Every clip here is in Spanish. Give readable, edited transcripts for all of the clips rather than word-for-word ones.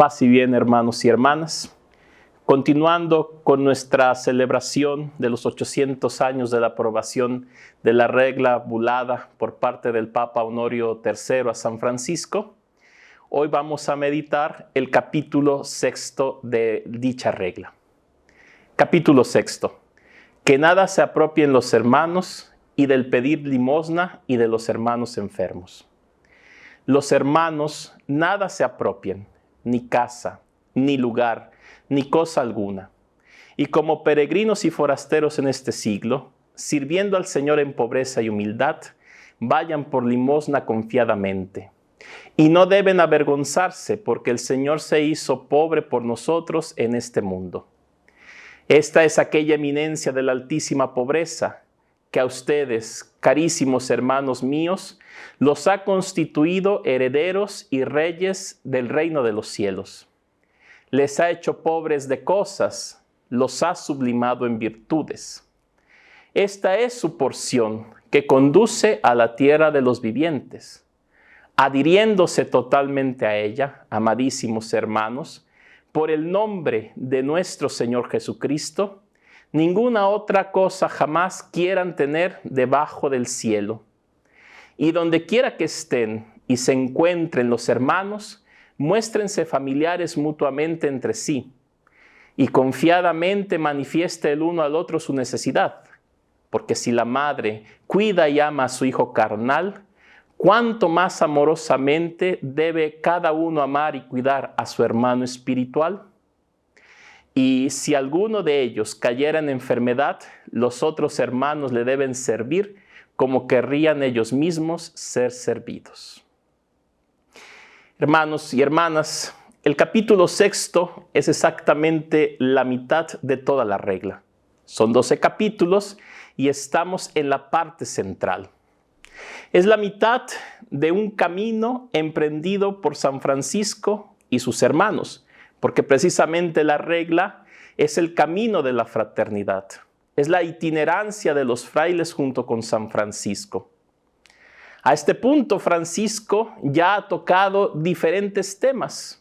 Paz y bien, hermanos y hermanas. Continuando con nuestra celebración de los 800 años de la aprobación de la regla bulada por parte del Papa Honorio III a San Francisco, hoy vamos a meditar el capítulo 6 de dicha regla. Capítulo 6. Que nada se apropien los hermanos y del pedir limosna y de los hermanos enfermos. Los hermanos nada se apropien, ni casa, ni lugar, ni cosa alguna. Y como peregrinos y forasteros en este siglo, sirviendo al Señor en pobreza y humildad, vayan por limosna confiadamente. Y no deben avergonzarse, porque el Señor se hizo pobre por nosotros en este mundo. Esta es aquella eminencia de la altísima pobreza, que a ustedes, carísimos hermanos míos, los ha constituido herederos y reyes del reino de los cielos. Les ha hecho pobres de cosas, los ha sublimado en virtudes. Esta es su porción, que conduce a la tierra de los vivientes. Adhiriéndose totalmente a ella, amadísimos hermanos, por el nombre de nuestro Señor Jesucristo, ninguna otra cosa jamás quieran tener debajo del cielo. Y donde quiera que estén y se encuentren los hermanos, muéstrense familiares mutuamente entre sí, y confiadamente manifieste el uno al otro su necesidad. Porque si la madre cuida y ama a su hijo carnal, cuánto más amorosamente debe cada uno amar y cuidar a su hermano espiritual. Y si alguno de ellos cayera en enfermedad, los otros hermanos le deben servir como querrían ellos mismos ser servidos. Hermanos y hermanas, el capítulo 6 es exactamente la mitad de toda la regla. Son 12 capítulos y estamos en la parte central. Es la mitad de un camino emprendido por San Francisco y sus hermanos, porque precisamente la regla es el camino de la fraternidad. Es la itinerancia de los frailes junto con San Francisco. A este punto, Francisco ya ha tocado diferentes temas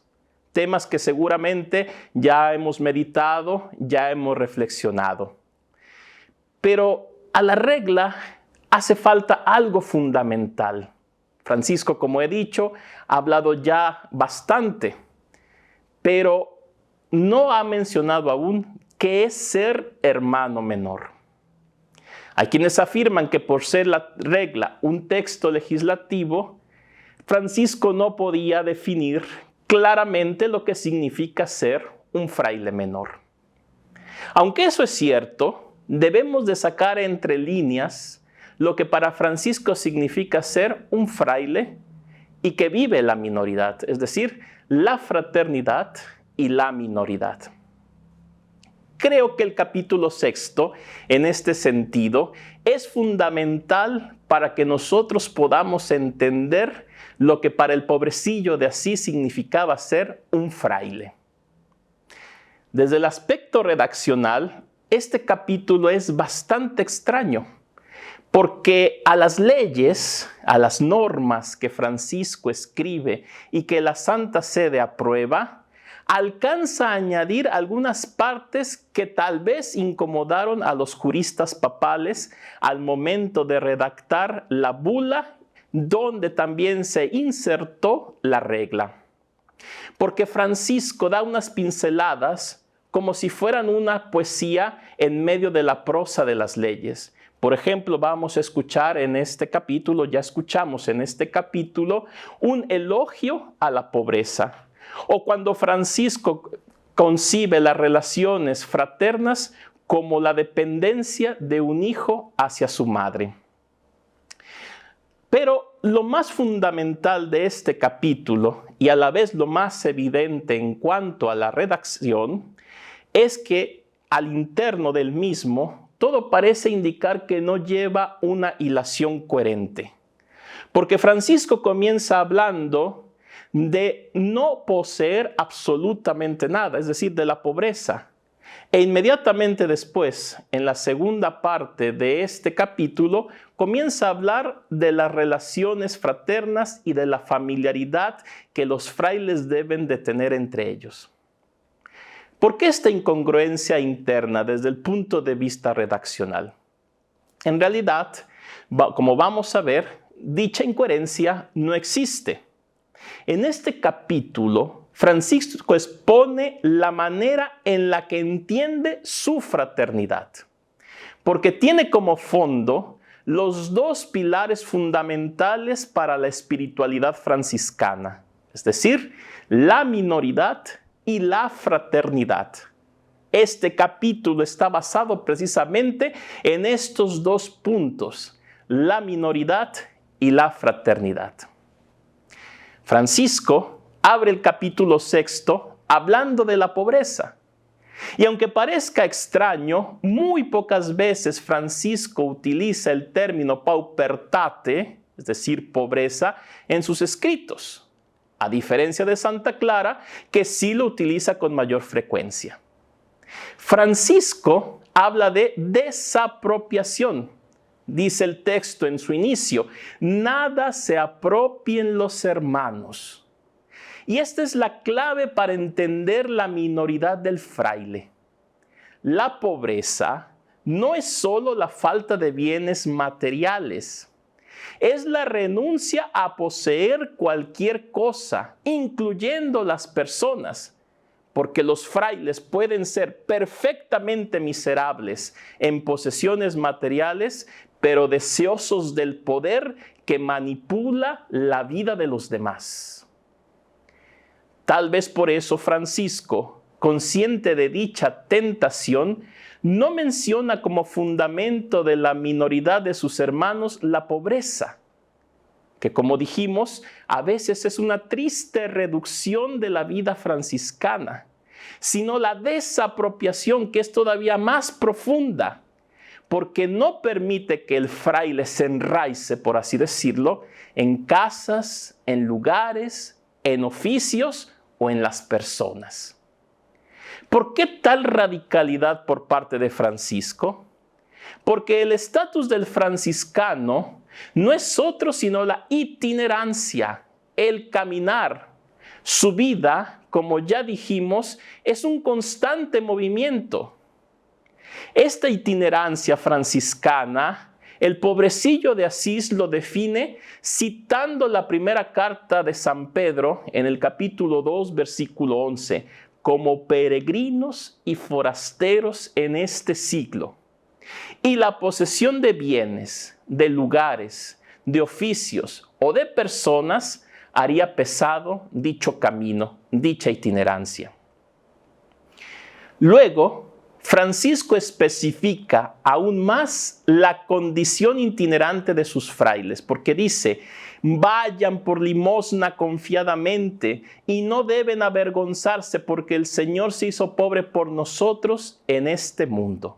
que seguramente ya hemos meditado, ya hemos reflexionado. Pero a la regla hace falta algo fundamental. Francisco, como he dicho, ha hablado ya bastante, pero no ha mencionado aún qué es ser hermano menor. Hay quienes afirman que por ser la regla un texto legislativo, Francisco no podía definir claramente lo que significa ser un fraile menor. Aunque eso es cierto, debemos de sacar entre líneas lo que para Francisco significa ser un fraile y que vive la minoridad, es decir, la fraternidad y la minoridad. Creo que el capítulo 6, en este sentido, es fundamental para que nosotros podamos entender lo que para el pobrecillo de Asís significaba ser un fraile. Desde el aspecto redaccional, este capítulo es bastante extraño, porque a las leyes, a las normas que Francisco escribe y que la Santa Sede aprueba, alcanza a añadir algunas partes que tal vez incomodaron a los juristas papales al momento de redactar la bula, donde también se insertó la regla. Porque Francisco da unas pinceladas como si fueran una poesía en medio de la prosa de las leyes. Por ejemplo, vamos a escuchar en este capítulo, ya escuchamos en este capítulo, un elogio a la pobreza. O cuando Francisco concibe las relaciones fraternas como la dependencia de un hijo hacia su madre. Pero lo más fundamental de este capítulo, y a la vez lo más evidente en cuanto a la redacción, es que al interno del mismo, todo parece indicar que no lleva una hilación coherente. Porque Francisco comienza hablando de no poseer absolutamente nada, es decir, de la pobreza. E inmediatamente después, en la segunda parte de este capítulo, comienza a hablar de las relaciones fraternas y de la familiaridad que los frailes deben de tener entre ellos. ¿Por qué esta incongruencia interna desde el punto de vista redaccional? En realidad, como vamos a ver, dicha incoherencia no existe. En este capítulo, Francisco expone la manera en la que entiende su fraternidad, porque tiene como fondo los dos pilares fundamentales para la espiritualidad franciscana, es decir, la minoridad y la fraternidad. Este capítulo está basado precisamente en estos dos puntos, la minoridad y la fraternidad. Francisco abre el capítulo 6 hablando de la pobreza. Y aunque parezca extraño, muy pocas veces Francisco utiliza el término paupertate, es decir, pobreza, en sus escritos, a diferencia de Santa Clara, que sí lo utiliza con mayor frecuencia. Francisco habla de desapropiación. Dice el texto en su inicio, nada se apropien los hermanos. Y esta es la clave para entender la minoridad del fraile. La pobreza no es solo la falta de bienes materiales, es la renuncia a poseer cualquier cosa, incluyendo las personas, porque los frailes pueden ser perfectamente miserables en posesiones materiales, pero deseosos del poder que manipula la vida de los demás. Tal vez por eso Francisco, consciente de dicha tentación, no menciona como fundamento de la minoridad de sus hermanos la pobreza, que como dijimos, a veces es una triste reducción de la vida franciscana, sino la desapropiación, que es todavía más profunda, porque no permite que el fraile se enraice, por así decirlo, en casas, en lugares, en oficios o en las personas. ¿Por qué tal radicalidad por parte de Francisco? Porque el estatus del franciscano no es otro sino la itinerancia, el caminar. Su vida, como ya dijimos, es un constante movimiento. Esta itinerancia franciscana, el pobrecillo de Asís lo define citando la primera carta de San Pedro en el capítulo 2, versículo 11, como peregrinos y forasteros en este siglo. Y la posesión de bienes, de lugares, de oficios o de personas haría pesado dicho camino, dicha itinerancia. Luego, Francisco especifica aún más la condición itinerante de sus frailes, porque dice, vayan por limosna confiadamente y no deben avergonzarse porque el Señor se hizo pobre por nosotros en este mundo.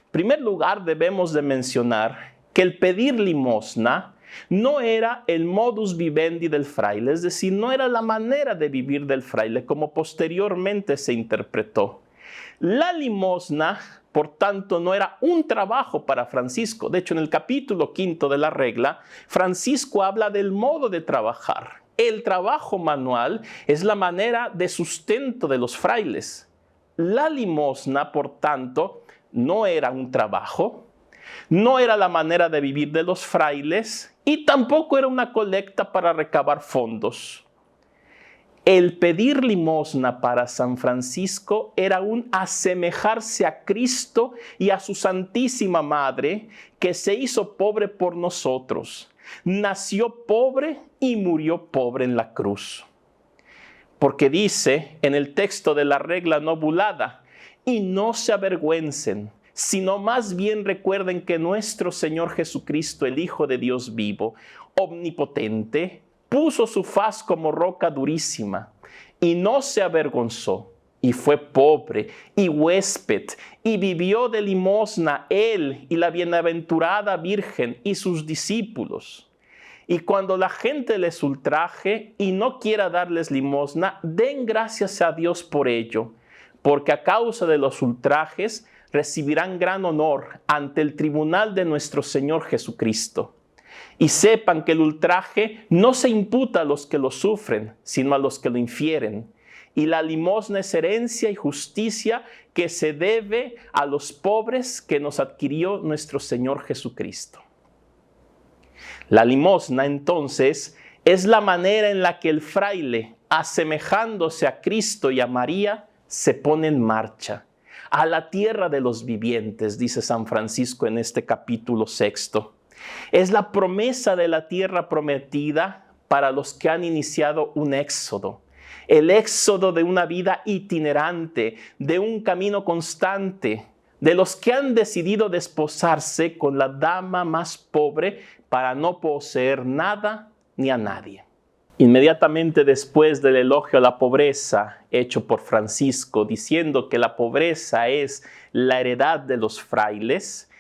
En primer lugar, debemos de mencionar que el pedir limosna no era el modus vivendi del fraile, es decir, no era la manera de vivir del fraile como posteriormente se interpretó. La limosna, por tanto, no era un trabajo para Francisco. De hecho, en el capítulo 5 de la regla, Francisco habla del modo de trabajar. El trabajo manual es la manera de sustento de los frailes. La limosna, por tanto, no era un trabajo, no era la manera de vivir de los frailes y tampoco era una colecta para recabar fondos. El pedir limosna para San Francisco era un asemejarse a Cristo y a su Santísima Madre, que se hizo pobre por nosotros. Nació pobre y murió pobre en la cruz. Porque dice en el texto de la regla nobulada, y no se avergüencen, sino más bien recuerden que nuestro Señor Jesucristo, el Hijo de Dios vivo, omnipotente, puso su faz como roca durísima y no se avergonzó, y fue pobre y huésped y vivió de limosna él y la bienaventurada Virgen y sus discípulos. Y cuando la gente les ultraje y no quiera darles limosna, den gracias a Dios por ello, porque a causa de los ultrajes recibirán gran honor ante el tribunal de nuestro Señor Jesucristo. Y sepan que el ultraje no se imputa a los que lo sufren, sino a los que lo infieren. Y la limosna es herencia y justicia que se debe a los pobres que nos adquirió nuestro Señor Jesucristo. La limosna, entonces, es la manera en la que el fraile, asemejándose a Cristo y a María, se pone en marcha a la tierra de los vivientes, dice San Francisco en este capítulo 6. Es la promesa de la tierra prometida para los que han iniciado un éxodo. El éxodo de una vida itinerante, de un camino constante, de los que han decidido desposarse con la dama más pobre para no poseer nada ni a nadie. Inmediatamente después del elogio a la pobreza hecho por Francisco, diciendo que la pobreza es la heredad de los frailes,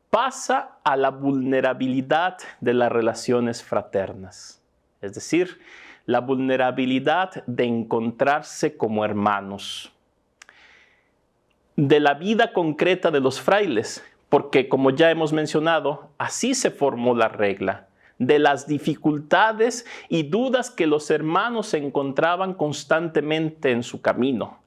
pasa a la vulnerabilidad de las relaciones fraternas. Es decir, la vulnerabilidad de encontrarse como hermanos. De la vida concreta de los frailes, porque como ya hemos mencionado, así se formó la regla. De las dificultades y dudas que los hermanos encontraban constantemente en su camino.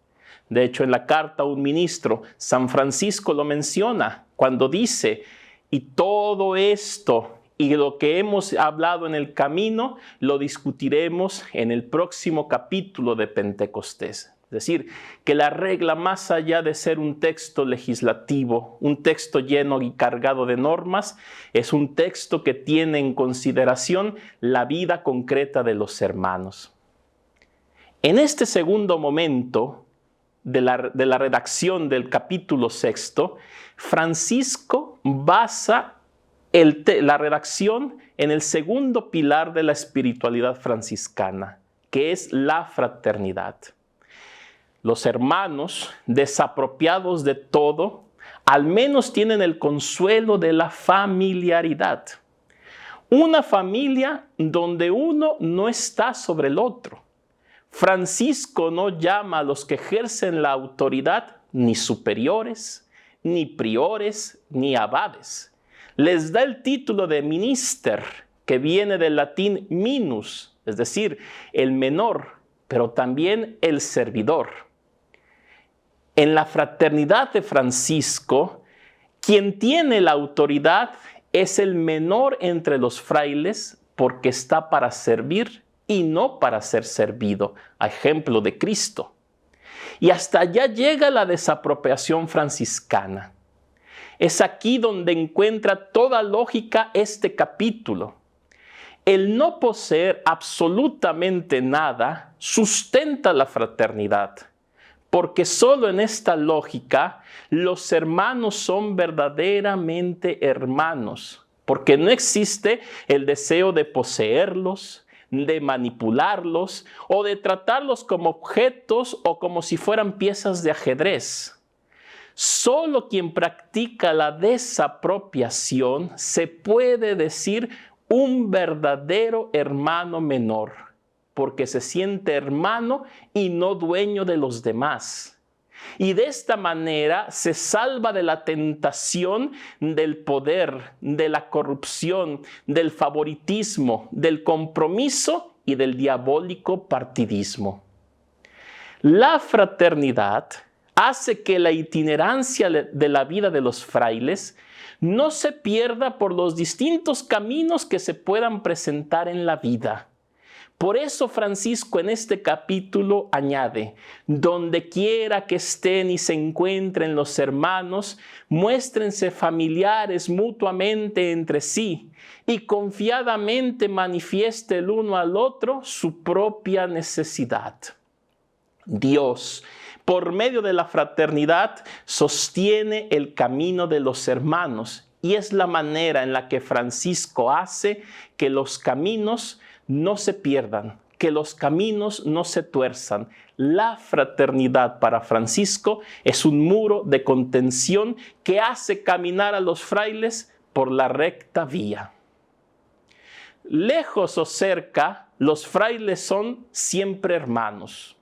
De hecho, en la carta a un ministro, San Francisco lo menciona cuando dice, y todo esto y lo que hemos hablado en el camino, lo discutiremos en el próximo capítulo de Pentecostés. Es decir, que la regla, más allá de ser un texto legislativo, un texto lleno y cargado de normas, es un texto que tiene en consideración la vida concreta de los hermanos. En este segundo momento de la redacción del capítulo 6, Francisco basa la redacción en el segundo pilar de la espiritualidad franciscana, que es la fraternidad. Los hermanos, desapropiados de todo, al menos tienen el consuelo de la familiaridad. Una familia donde uno no está sobre el otro. Francisco no llama a los que ejercen la autoridad ni superiores, ni priores, ni abades. Les da el título de minister, que viene del latín minus, es decir, el menor, pero también el servidor. En la fraternidad de Francisco, quien tiene la autoridad es el menor entre los frailes porque está para servir y no para ser servido, a ejemplo de Cristo. Y hasta allá llega la desapropiación franciscana. Es aquí donde encuentra toda lógica este capítulo. El no poseer absolutamente nada sustenta la fraternidad. Porque solo en esta lógica los hermanos son verdaderamente hermanos, porque no existe el deseo de poseerlos, de manipularlos o de tratarlos como objetos o como si fueran piezas de ajedrez. Solo quien practica la desapropiación se puede decir un verdadero hermano menor, porque se siente hermano y no dueño de los demás. Y de esta manera se salva de la tentación del poder, de la corrupción, del favoritismo, del compromiso y del diabólico partidismo. La fraternidad hace que la itinerancia de la vida de los frailes no se pierda por los distintos caminos que se puedan presentar en la vida. Por eso Francisco en este capítulo añade, donde quiera que estén y se encuentren los hermanos, muéstrense familiares mutuamente entre sí y confiadamente manifieste el uno al otro su propia necesidad. Dios, por medio de la fraternidad, sostiene el camino de los hermanos y es la manera en la que Francisco hace que los caminos no se pierdan, que los caminos no se tuerzan. La fraternidad para Francisco es un muro de contención que hace caminar a los frailes por la recta vía. Lejos o cerca, los frailes son siempre hermanos.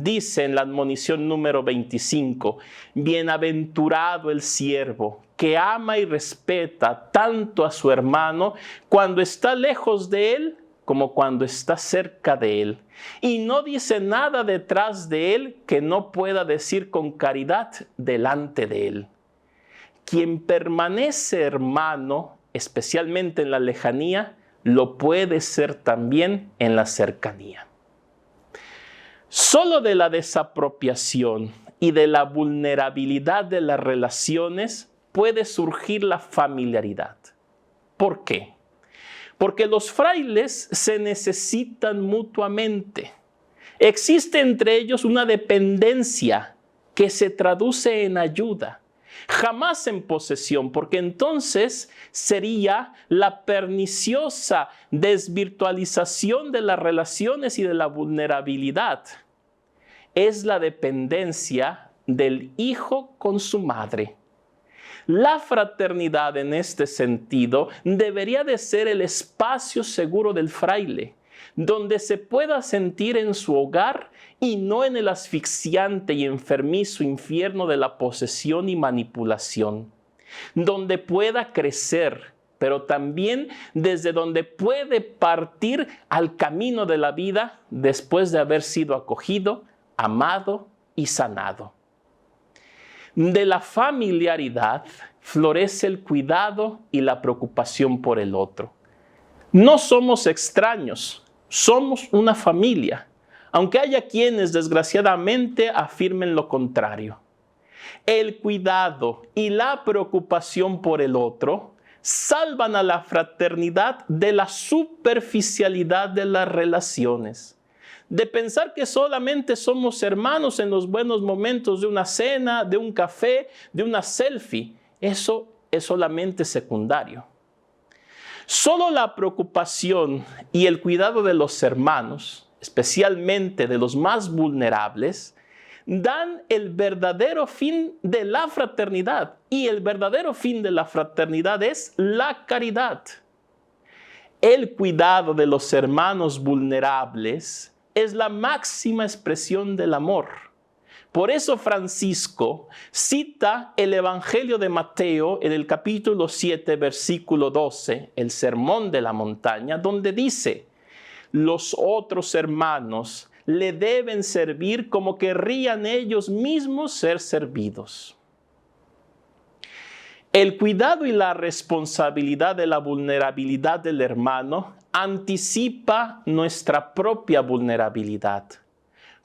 dice en la admonición número 25, bienaventurado el siervo que ama y respeta tanto a su hermano cuando está lejos de él como cuando está cerca de él, y no dice nada detrás de él que no pueda decir con caridad delante de él. Quien permanece hermano, especialmente en la lejanía, lo puede ser también en la cercanía. Solo de la desapropiación y de la vulnerabilidad de las relaciones puede surgir la familiaridad. ¿Por qué? Porque los frailes se necesitan mutuamente. Existe entre ellos una dependencia que se traduce en ayuda, jamás en posesión, porque entonces sería la perniciosa desvirtualización de las relaciones y de la vulnerabilidad. Es la dependencia del hijo con su madre. La fraternidad en este sentido debería de ser el espacio seguro del fraile, donde se pueda sentir en su hogar y no en el asfixiante y enfermizo infierno de la posesión y manipulación, donde pueda crecer, pero también desde donde puede partir al camino de la vida después de haber sido acogido, amado y sanado. De la familiaridad florece el cuidado y la preocupación por el otro. No somos extraños, somos una familia, aunque haya quienes desgraciadamente afirmen lo contrario. El cuidado y la preocupación por el otro salvan a la fraternidad de la superficialidad de las relaciones, de pensar que solamente somos hermanos en los buenos momentos de una cena, de un café, de una selfie. Eso es solamente secundario. Solo la preocupación y el cuidado de los hermanos, especialmente de los más vulnerables, dan el verdadero fin de la fraternidad. Y el verdadero fin de la fraternidad es la caridad. El cuidado de los hermanos vulnerables es la máxima expresión del amor. Por eso Francisco cita el Evangelio de Mateo en el capítulo 7, versículo 12, el Sermón de la Montaña, donde dice: los otros hermanos le deben servir como querrían ellos mismos ser servidos. El cuidado y la responsabilidad de la vulnerabilidad del hermano anticipa nuestra propia vulnerabilidad,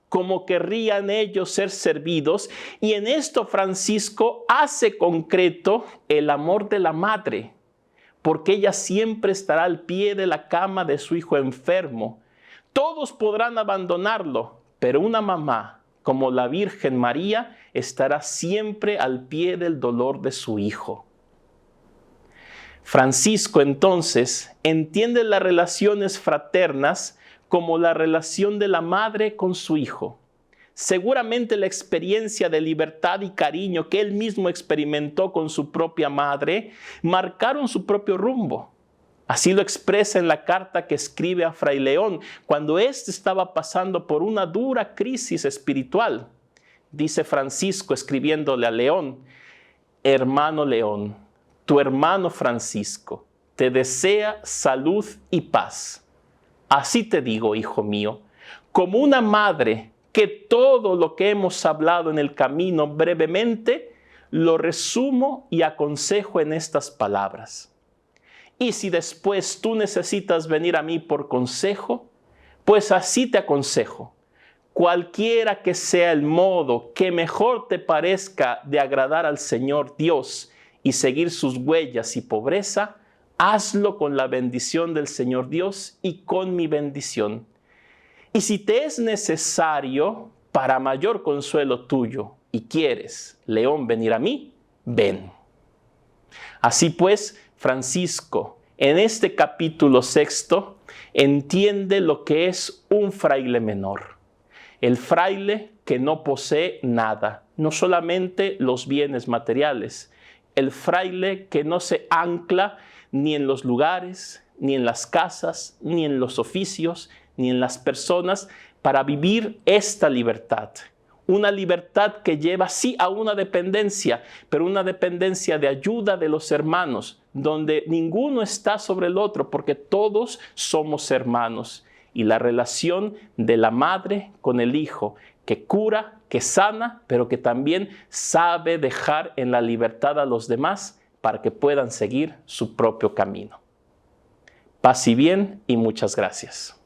como querrían ellos ser servidos, y en esto Francisco hace concreto el amor de la madre, porque ella siempre estará al pie de la cama de su hijo enfermo. Todos podrán abandonarlo, pero una mamá como la Virgen María estará siempre al pie del dolor de su hijo. Francisco entonces entiende las relaciones fraternas como la relación de la madre con su hijo. Seguramente la experiencia de libertad y cariño que él mismo experimentó con su propia madre marcaron su propio rumbo. Así lo expresa en la carta que escribe a Fray León cuando éste estaba pasando por una dura crisis espiritual. Dice Francisco escribiéndole a León: hermano León, tu hermano Francisco te desea salud y paz. Así te digo, hijo mío, como una madre, que todo lo que hemos hablado en el camino brevemente lo resumo y aconsejo en estas palabras. Y si después tú necesitas venir a mí por consejo, pues así te aconsejo. Cualquiera que sea el modo que mejor te parezca de agradar al Señor Dios y seguir sus huellas y pobreza, hazlo con la bendición del Señor Dios y con mi bendición. Y si te es necesario, para mayor consuelo tuyo, y quieres, León, venir a mí, ven. Así pues, Francisco, en este capítulo 6, entiende lo que es un fraile menor. El fraile que no posee nada, no solamente los bienes materiales. El fraile que no se ancla ni en los lugares, ni en las casas, ni en los oficios, ni en las personas, para vivir esta libertad. Una libertad que lleva sí a una dependencia, pero una dependencia de ayuda de los hermanos, donde ninguno está sobre el otro, porque todos somos hermanos. Y la relación de la madre con el hijo, que cura, que sana, pero que también sabe dejar en la libertad a los demás para que puedan seguir su propio camino. Paz y bien y muchas gracias.